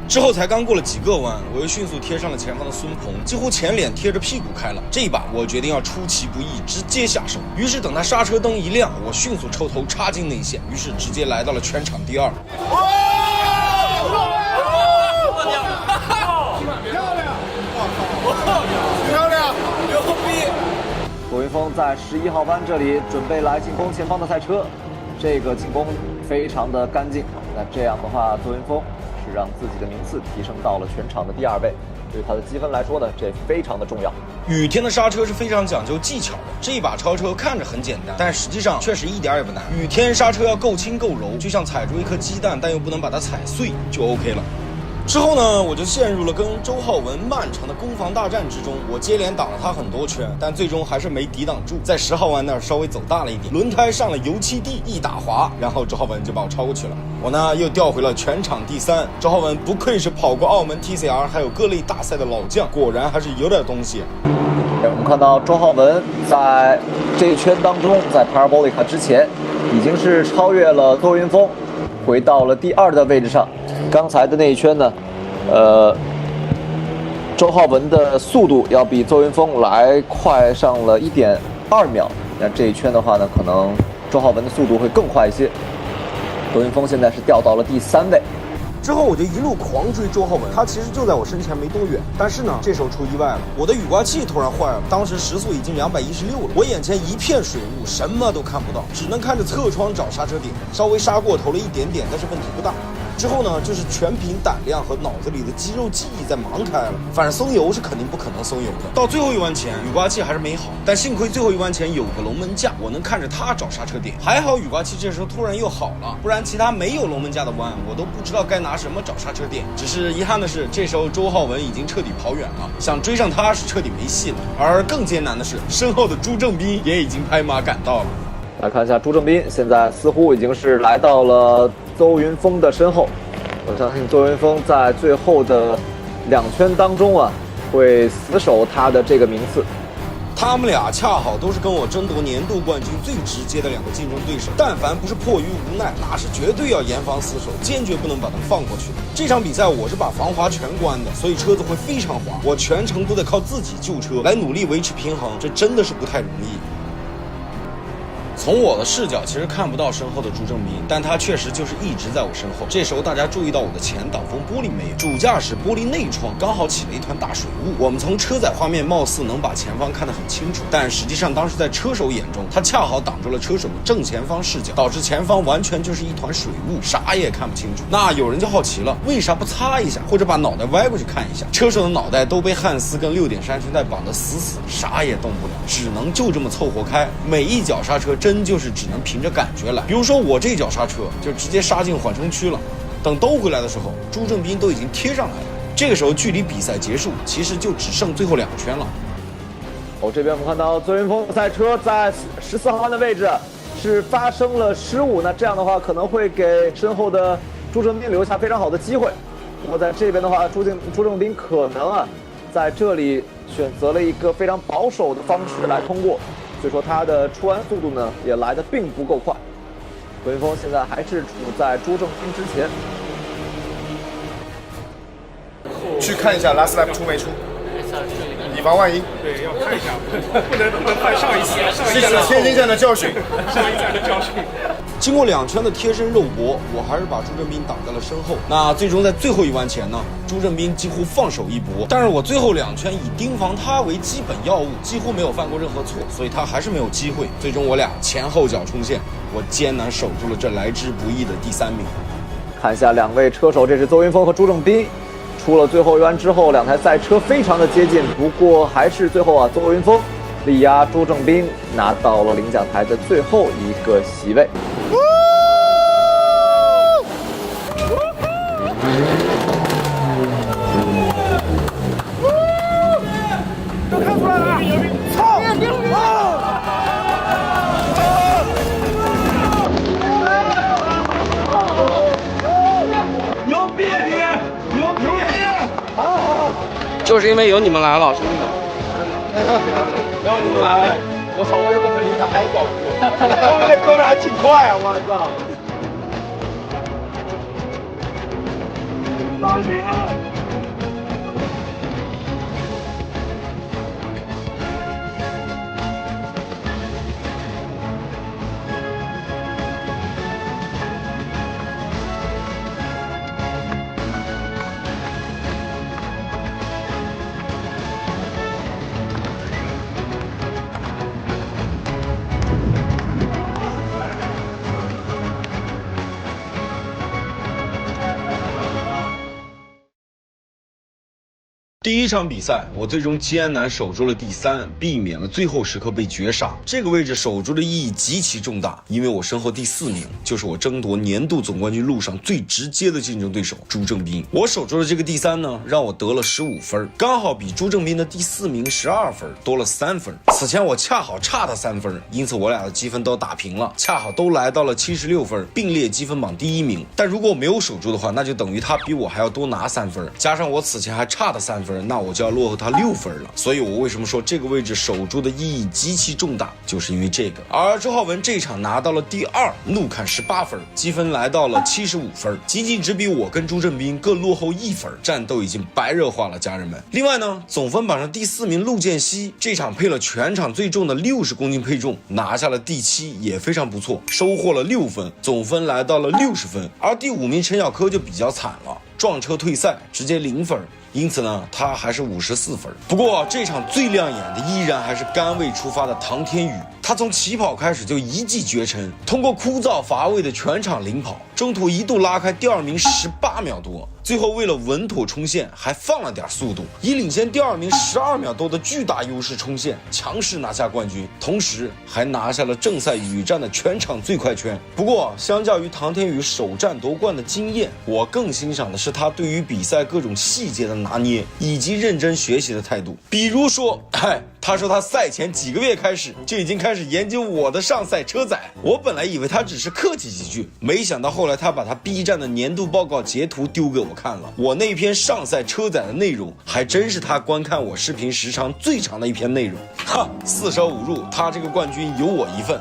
之后才刚过了几个弯，我又迅速贴上了前方的孙鹏，几乎前脸贴着屁股开了。这一把我决定要出其不意，直接下手。于是等他刹车灯一亮，我迅速抽头插进内线，于是直接来到了全场第2。漂亮，牛逼！杜云峰在11号弯这里准备来进攻前方的赛车，这个进攻非常的干净。那这样的话，杜云峰是让自己的名次提升到了全场的第2位，对他的积分来说呢，这非常的重要。雨天的刹车是非常讲究技巧的，这一把超车看着很简单，但实际上确实一点也不难。雨天刹车要够轻够柔，就像踩住一颗鸡蛋，但又不能把它踩碎，就 OK 了。之后呢，我就陷入了跟周浩文漫长的攻防大战之中。我接连打了他很多圈，但最终还是没抵挡住，在10号弯那儿稍微走大了一点，轮胎上了油漆地，一打滑，然后周浩文就把我超过去了。我呢又调回了全场第3。周浩文不愧是跑过澳门 TCR 还有各类大赛的老将，果然还是有点东西。我们看到周浩文在这一圈当中，在帕尔博里卡之前已经是超越了周云峰，回到了第2的位置上。刚才的那一圈呢，周浩文的速度要比周云峰来快上了1.2秒。那这一圈的话呢，可能周浩文的速度会更快一些。周云峰现在是掉到了第3位。之后我就一路狂追周浩文，他其实就在我身前没多远，但是呢，这时候出意外了，我的雨刮器突然坏了，当时时速已经216了，我眼前一片水雾，什么都看不到，只能看着侧窗找刹车点，稍微刹过头了一点点，但是问题不大。之后呢，就是全凭胆量和脑子里的肌肉记忆在忙开了。反正松油是肯定不可能松油的。到最后一弯前，雨刮器还是没好，但幸亏最后一弯前有个龙门架，我能看着它找刹车点。还好雨刮器这时候突然又好了，不然其他没有龙门架的弯，我都不知道该拿什么找刹车点。只是遗憾的是，这时候周浩文已经彻底跑远了，想追上他是彻底没戏了。而更艰难的是，身后的朱正斌也已经拍马赶到了。来看一下朱正斌，现在似乎已经是来到了邹云峰的身后。我相信邹云峰在最后的2圈当中啊，会死守他的这个名次。他们俩恰好都是跟我争夺年度冠军最直接的2个竞争对手，但凡不是迫于无奈，那是绝对要严防死守，坚决不能把他们放过去的。这场比赛我是把防滑全关的，所以车子会非常滑，我全程都得靠自己救车来努力维持平衡，这真的是不太容易。从我的视角其实看不到身后的朱正斌，但他确实就是一直在我身后。这时候大家注意到我的前挡风玻璃没有，主驾驶玻璃内窗刚好起了一团大水雾。我们从车载画面貌似能把前方看得很清楚，但实际上当时在车手眼中，他恰好挡住了车手的正前方视角，导致前方完全就是一团水雾，啥也看不清楚。那有人就好奇了，为啥不擦一下，或者把脑袋歪过去看一下？车手的脑袋都被汉斯跟6点3圈带绑得死死，啥也动不了，只能就这么凑合开。每一脚刹车真就是只能凭着感觉来。比如说我这脚刹车就直接刹进缓冲区了，等兜回来的时候，朱正斌都已经贴上来了。这个时候距离比赛结束其实就只剩最后2圈了。这边我们看到邹云峰赛车在14号弯的位置是发生了失误，那这样的话可能会给身后的朱正斌留下非常好的机会。那么在这边的话，朱正斌可能在这里选择了一个非常保守的方式来通过，所以说他的出弯速度呢也来得并不够快。邹云峰现在还是处在朱正斌之前。去看一下 last lap 出没出，以防万一。对，要看一下，不能犯上一次天津站的教训，上一站的教训。经过2圈的贴身肉搏，我还是把朱正斌挡在了身后。那最终在最后1弯前呢，朱正斌几乎放手一搏，但是我最后2圈以盯防他为基本要务，几乎没有犯过任何错，所以他还是没有机会。最终我俩前后脚冲线，我艰难守住了这来之不易的第3名。看一下2位车手，这是邹云峰和朱正斌。出了最后1弯之后，2台赛车非常的接近，不过还是最后邹云峰力压朱正斌，拿到了领奖台的最后1个席位。都看出来了，操！牛逼你！牛逼！就是因为有你们来了，兄弟们。没有你们来，我操，我这个离他还高。他们这哥们还挺快啊，我操！老李。第1场比赛，我最终艰难守住了第3，避免了最后时刻被绝杀。这个位置守住的意义极其重大，因为我身后第4名就是我争夺年度总冠军路上最直接的竞争对手朱正斌。我守住的这个第3呢，让我得了15分，刚好比朱正斌的第4名12分多了3分。此前我恰好差他3分，因此我俩的积分都打平了，恰好都来到了76分，并列积分榜第1名。但如果我没有守住的话，那就等于他比我还要多拿3分，加上我此前还差他3分，那我就要落后他6分了。所以我为什么说这个位置守住的意义极其重大，就是因为这个。而周浩文这场拿到了第2，怒砍18分，积分来到了75分，仅仅只比我跟朱正斌各落后1分，战斗已经白热化了，家人们。另外呢，总分榜上第4名陆建熙这场配了全场最重的60公斤配重，拿下了第7，也非常不错，收获了6分，总分来到了60分。而第5名陈小科就比较惨了，撞车退赛，直接0分。因此呢，他还是54分。不过这场最亮眼的依然还是甘位出发的唐天宇，他从起跑开始就一骑绝尘，通过枯燥乏味的全场领跑，中途一度拉开第2名18秒多，最后为了稳妥冲线还放了点速度，以领先第2名12秒多的巨大优势冲线，强势拿下冠军，同时还拿下了正赛雨战的全场最快圈。不过相较于唐天宇首战夺冠的经验，我更欣赏的是他对于比赛各种细节的拿捏以及认真学习的态度。比如说他说他赛前几个月开始就已经开始研究我的上赛车载。我本来以为他只是客气几句，没想到后来他把他 B 站的年度报告截图丢给我看了。我那篇上赛车载的内容，还真是他观看我视频时长最长的一篇内容。哈，4舍5入，他这个冠军有我一份。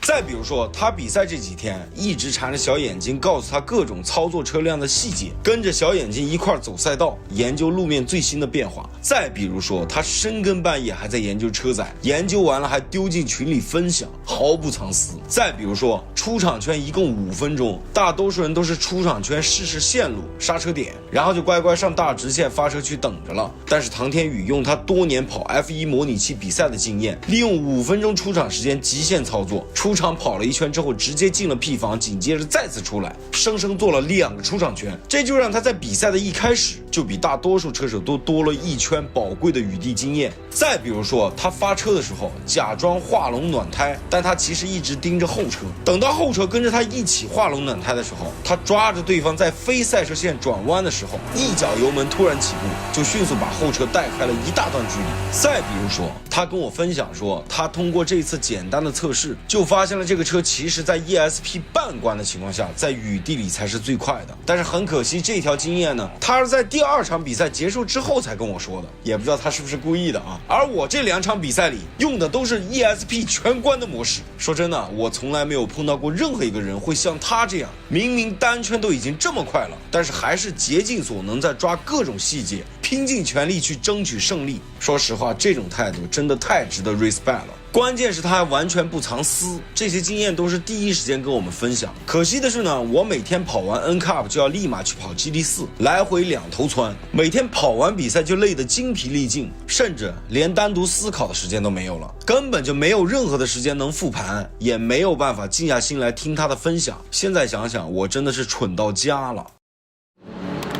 再比如说，他比赛这几天一直缠着小眼睛，告诉他各种操作车辆的细节，跟着小眼睛一块走赛道，研究路面最新的变化。再比如说，他深更半夜还在研究车载，研究完了还丢进群里分享，毫不藏私。再比如说，出场圈一共5分钟，大多数人都是出场圈试试线路、刹车点，然后就乖乖上大直线发车区等着了。但是唐天宇用他多年跑 F1 模拟器比赛的经验，利用5分钟出场时间极限操作，出场跑了一圈之后直接进了 P 房，紧接着再次出来，生生做了2个出场圈，这就让他在比赛的一开始就比大多数车手都多了1圈宝贵的雨地经验。再比如说，他发车的时候假装画龙暖胎，但他其实一直盯着后车，等到后车跟着他一起画龙暖胎的时候，他抓着对方在非赛车线转弯的时候，一脚油门突然起步，就迅速把后车带开了一大段距离。再比如说，他跟我分享说，他通过这次简单的测试，就发现了这个车其实在 ESP 半关的情况下，在雨地里才是最快的。但是很可惜，这条经验呢，他是在第2场比赛结束之后才跟我说的，也不知道他是不是故意的啊。而我这2场比赛里用的都是 ESP 全关的模式。说真的，我从来没有碰到过任何一个人会像他这样，明明单圈都已经这么快了，但是还是竭尽所能在抓各种细节，拼尽全力去争取胜利。说实话，这种态度真的太值得 respect 了。关键是他还完全不藏私，这些经验都是第一时间跟我们分享。可惜的是呢，我每天跑完 NCAP 就要立马去跑 GT4， 来回2头窜，每天跑完比赛就累得精疲力尽，甚至连单独思考的时间都没有了，根本就没有任何的时间能复盘，也没有办法静下心来听他的分享。现在想想，我真的是蠢到家了。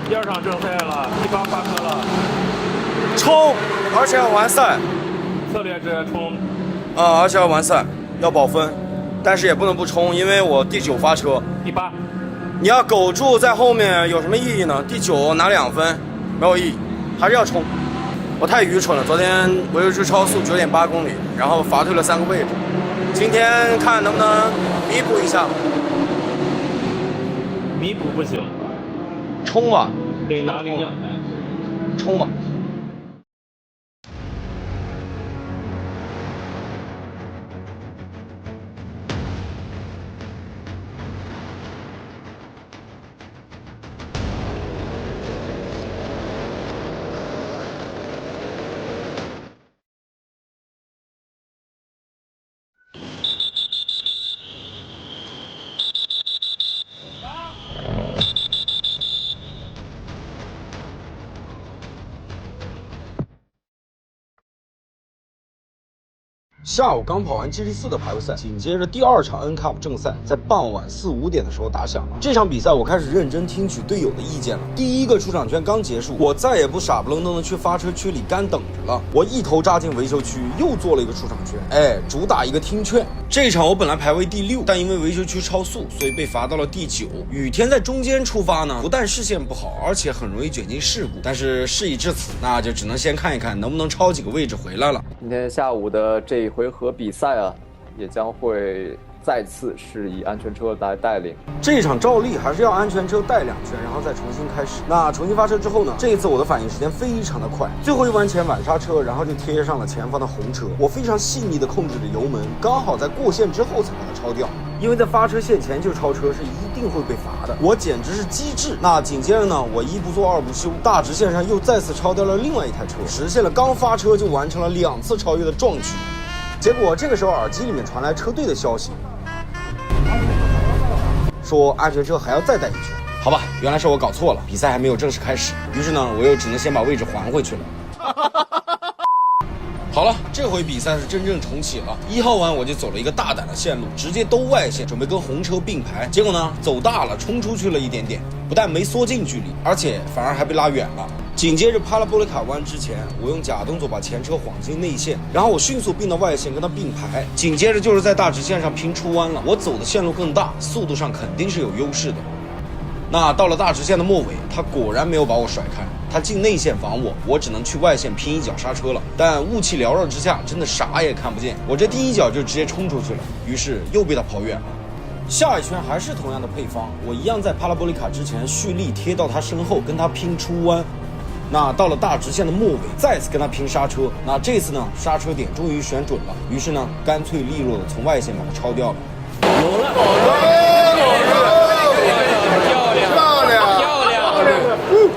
第2场正赛了，第8发车了，冲，而且要完赛，策略是冲。而且要完赛，要保分，但是也不能不冲，因为我第9发车。第8，你要苟住在后面有什么意义呢？第9拿2分没有意义，还是要冲。我太愚蠢了，昨天维修区超速9.8公里，然后罚退了3个位置，今天看能不能弥补一下。弥补不行，冲吧，得拿领奖牌，冲吧。下午刚跑完 GT4 的排位赛，紧接着第2场 NCAP 正赛在傍晚4、5点的时候打响了。这场比赛我开始认真听取队友的意见了。第1个出场圈刚结束，我再也不傻不愣登的去发车区里干等着了，我一头扎进维修区，又做了一个出场圈，主打一个听劝。这一场我本来排位第6，但因为维修区超速，所以被罚到了第9。雨天在中间出发呢，不但视线不好，而且很容易卷进事故。但是事已至此，那就只能先看一看能不能超几个位置回来了。今天下午的这一回合比赛啊，也将会再次是以安全车来带领。这场照例还是要安全车带2圈，然后再重新开始。那重新发车之后呢，这一次我的反应时间非常的快，最后一弯前晚刹车，然后就贴上了前方的红车。我非常细腻的控制着油门，刚好在过线之后才把它超掉。因为在发车线前就超车是一定会被罚的，我简直是机智。那紧接着呢，我1不做2不休，大直线上又再次超掉了另外一台车，实现了刚发车就完成了2次超越的壮举。结果这个时候耳机里面传来车队的消息，说安全车还要再带1圈。好吧，原来是我搞错了，比赛还没有正式开始。于是呢，我又只能先把位置还回去了。好了，这回比赛是真正重启了。1号弯我就走了一个大胆的线路，直接兜外线，准备跟红车并排。结果呢，走大了，冲出去了一点点，不但没缩进距离，而且反而还被拉远了。紧接着帕拉波利卡弯之前，我用假动作把前车晃进内线，然后我迅速并到外线跟他并排。紧接着就是在大直线上拼出弯了，我走的线路更大，速度上肯定是有优势的。那到了大直线的末尾，他果然没有把我甩开。他进内线防我只能去外线拼一脚刹车了。但雾气缭绕之下，真的啥也看不见，我这第一脚就直接冲出去了，于是又被他跑远了。下一圈还是同样的配方，我一样在帕拉波利卡之前蓄力贴到他身后，跟他拼出弯。那到了大直线的末尾，再次跟他拼刹车。那这次呢，刹车点终于选准了，于是呢，干脆利落的从外线把他超掉了。有了，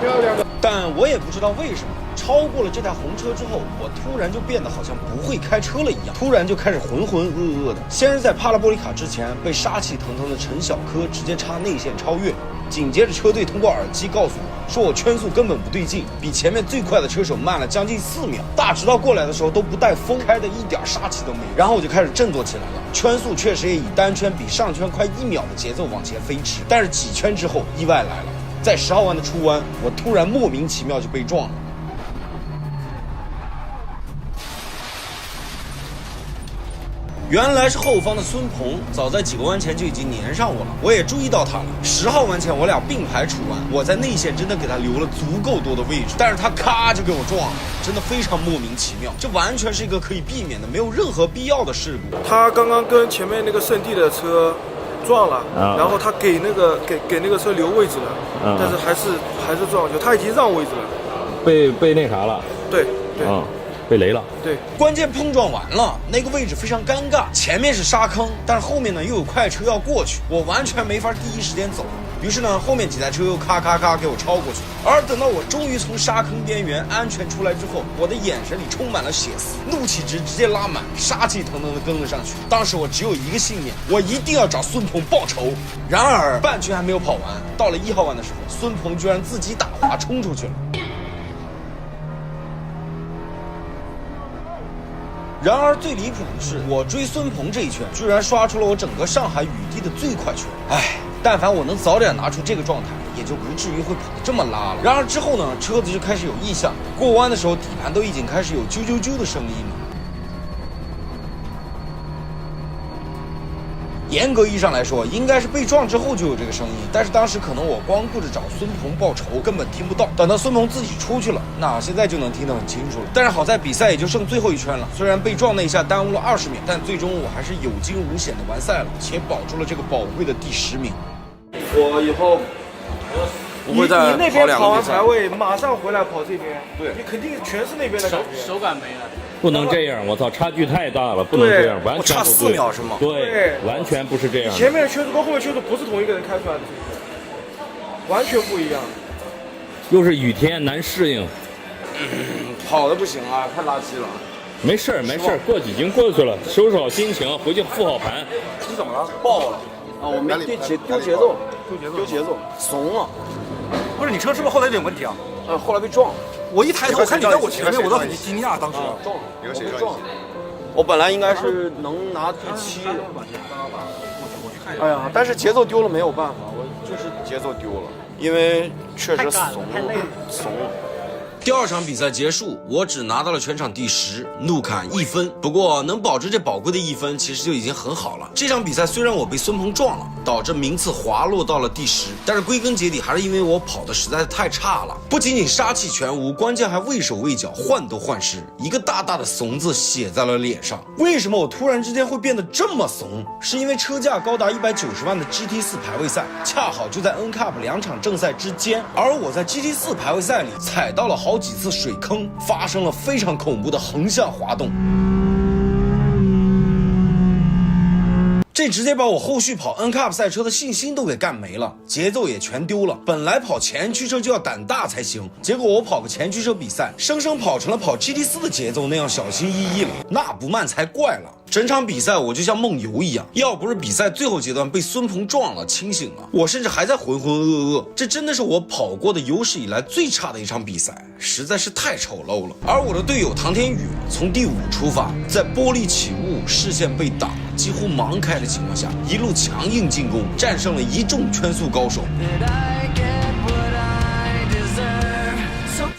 漂亮！但我也不知道为什么，超过了这台红车之后，我突然就变得好像不会开车了一样，突然就开始浑浑噩噩的。先是在帕拉波利卡之前被杀气腾腾的陈小科直接插内线超越，紧接着车队通过耳机告诉我说我圈速根本不对劲，比前面最快的车手慢了将近4秒，大直道过来的时候都不带风，开的一点杀气都没有。然后我就开始振作起来了，圈速确实也以单圈比上圈快1秒的节奏往前飞驰，但是几圈之后意外来了，在10号弯的出弯，我突然莫名其妙就被撞了。原来是后方的孙鹏，早在几个弯前就已经粘上我了，我也注意到他了。10号弯前我俩并排出弯，我在内线真的给他留了足够多的位置，但是他咔就给我撞了，真的非常莫名其妙，这完全是一个可以避免的、没有任何必要的事故。他刚刚跟前面那个圣地的车撞了，然后他给那个车留位置了，但是还是撞上去，他已经让位置了，被那啥了，对，被雷了。对，关键碰撞完了，那个位置非常尴尬，前面是沙坑，但是后面呢又有快车要过去，我完全没法第一时间走。于是呢，后面几台车又咔咔咔给我超过去。而等到我终于从沙坑边缘安全出来之后，我的眼神里充满了血丝，怒气值直接拉满，杀气腾腾的跟了上去。当时我只有一个信念，我一定要找孙鹏报仇。然而半圈还没有跑完，到了1号弯的时候，孙鹏居然自己打滑冲出去了。然而最离谱的是，我追孙鹏这一圈居然刷出了我整个上海雨地的最快圈。但凡我能早点拿出这个状态，也就不至于会跑得这么拉了。然而之后呢，车子就开始有异响，过弯的时候底盘都已经开始有啾啾啾的声音了。严格意义上来说，应该是被撞之后就有这个声音，但是当时可能我光顾着找孙鹏报仇，根本听不到。等到孙鹏自己出去了，那现在就能听得很清楚了。但是好在比赛也就剩最后一圈了，虽然被撞那一下耽误了20秒，但最终我还是有惊无险的完赛了，且保住了这个宝贵的第10名。我以后不会再你那边跑完排排位，马上回来跑这边，对，你肯定全是那边的感觉，手感没了。不能这样，我操，差距太大了，不能这样，完全不对。差4秒是吗？对，完全不是这样。前面的圈速跟后面圈速不是同一个人开出来的，完全不一样。又是雨天，难适应。跑的不行啊，太垃圾了。没事儿，已经过去了，收拾好心情，回去复好盘。你怎么了？爆了？啊，我没丢节奏，怂了。不是你车是不是后来有点问题啊？后来被撞了。我一抬头看你在我前面，我都很惊讶，当时撞了，撞了。我本来应该是能拿第7的。哎呀，但是节奏丢了没有办法，我就是节奏丢了，因为确实怂了。第2场比赛结束，我只拿到了全场第10，怒砍1分。不过能保持这宝贵的1分，其实就已经很好了。这场比赛虽然我被孙鹏撞了，导致名次滑落到了第10，但是归根结底还是因为我跑的实在是太差了，不仅仅杀气全无，关键还畏手畏脚，患得患失，一个大大的怂字写在了脸上。为什么我突然之间会变得这么怂？是因为车价高达190万的 GT4 排位赛，恰好就在 NCAP 2场正赛之间，而我在 GT4 排位赛里踩到了好几次水坑，发生了非常恐怖的横向滑动。这直接把我后续跑 NCAP 赛车的信心都给干没了，节奏也全丢了。本来跑前驱车就要胆大才行，结果我跑个前驱车比赛，生生跑成了跑 GT4 的节奏那样小心翼翼了，那不慢才怪了。整场比赛我就像梦游一样，要不是比赛最后阶段被孙鹏撞了清醒了，我甚至还在浑浑噩噩。这真的是我跑过的有史以来最差的一场比赛，实在是太丑陋了。而我的队友唐天宇从第5出发，在玻璃起雾、视线被挡、几乎盲开的情况下，一路强硬进攻，战胜了一众圈速高手。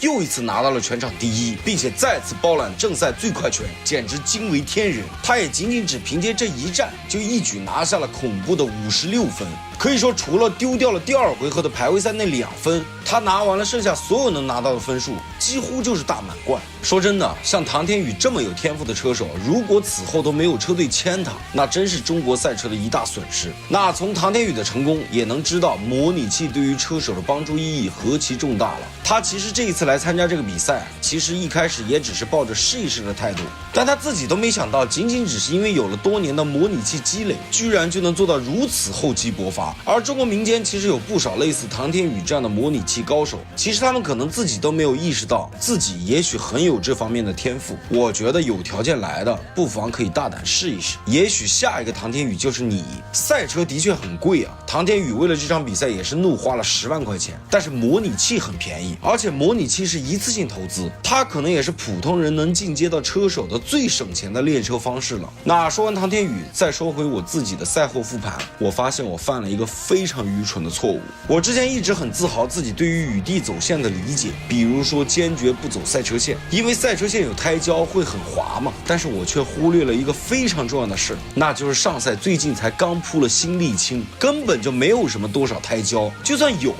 又一次拿到了全场第1，并且再次包揽正赛最快拳，简直惊为天人。他也仅仅只凭借这一战，就一举拿下了恐怖的56分。可以说，除了丢掉了第2回合的排位赛那2分，他拿完了剩下所有能拿到的分数，几乎就是大满贯。说真的，像唐天宇这么有天赋的车手，如果此后都没有车队签他，那真是中国赛车的一大损失。那从唐天宇的成功也能知道，模拟器对于车手的帮助意义何其重大了。他其实这一次来参加这个比赛，其实一开始也只是抱着试一试的态度，但他自己都没想到，仅仅只是因为有了多年的模拟器积累，居然就能做到如此厚积薄发。而中国民间其实有不少类似唐天宇这样的模拟器高手，其实他们可能自己都没有意识到，自己也许很有这方面的天赋。我觉得有条件来的，不妨可以大胆试一试，也许下一个唐天宇就是你。赛车的确很贵啊，唐天宇为了这场比赛也是怒花了10万块钱，但是模拟器很便宜，而且模拟器是一次性投资，它可能也是普通人能进阶到车手的最省钱的练车方式了。那说完唐天宇，再说回我自己的赛后复盘，我发现我犯了一个非常愚蠢的错误。我之前一直很自豪自己对于雨地走线的理解，比如说坚决不走赛车线，因为赛车线有胎胶会很滑嘛。但是我却忽略了一个非常重要的事，那就是上赛最近才刚铺了新沥青，根本就没有什么多少胎胶，就算有，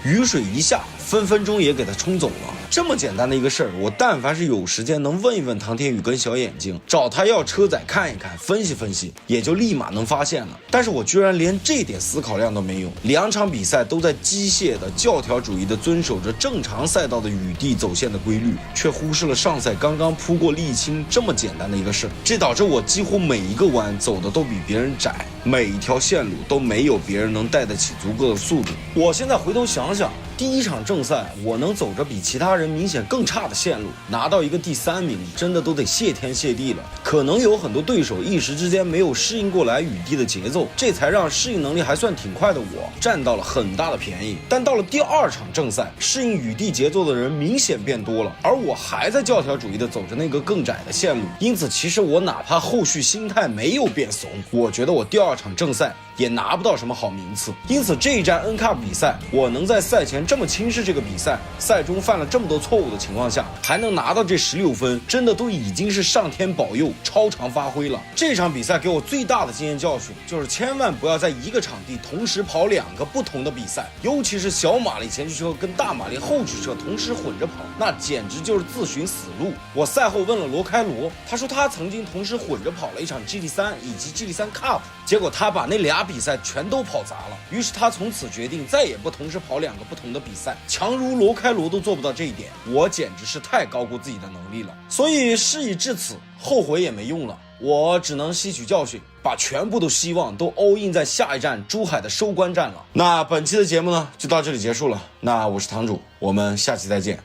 雨水一下分分钟也给它冲走了。这么简单的一个事儿，我但凡是有时间能问一问唐天宇跟小眼睛，找他要车载看一看，分析分析，也就立马能发现了。但是我居然连这点思考量都没有，2场比赛都在机械的教条主义的遵守着正常赛道的雨地走线的规律，却忽视了上赛刚刚铺过沥青这么简单的一个事。这导致我几乎每一个弯走的都比别人窄，每一条线路都没有别人能带得起足够的速度。我现在回头想想，第一场正赛我能走着比其他人明显更差的线路，拿到一个第3名，真的都得谢天谢地了。可能有很多对手一时之间没有适应过来雨地的节奏，这才让适应能力还算挺快的我占到了很大的便宜。但到了第2场正赛，适应雨地节奏的人明显变多了，而我还在教条主义的走着那个更窄的线路。因此其实我哪怕后续心态没有变怂，我觉得我第2场正赛也拿不到什么好名次。因此这一站 NCAP 比赛，我能在赛前这么轻视这个比赛，赛中犯了这么多错误的情况下，还能拿到这16分，真的都已经是上天保佑，超常发挥了。这场比赛给我最大的经验教训，就是千万不要在一个场地同时跑2个不同的比赛，尤其是小马力前驱车跟大马力后驱车同时混着跑，那简直就是自寻死路。我赛后问了罗开罗，他说他曾经同时混着跑了一场 GT3 以及 GT3 Cup， 结果他把那俩比赛全都跑砸了，于是他从此决定再也不同时跑2个不同的比赛。强如罗开罗都做不到这一点，我简直是太高估自己的能力了。所以事已至此，后悔也没用了，我只能吸取教训，把全部的希望都 all in 在下一站珠海的收官战了。那本期的节目呢，就到这里结束了。那我是堂主，我们下期再见，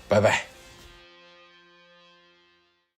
拜拜。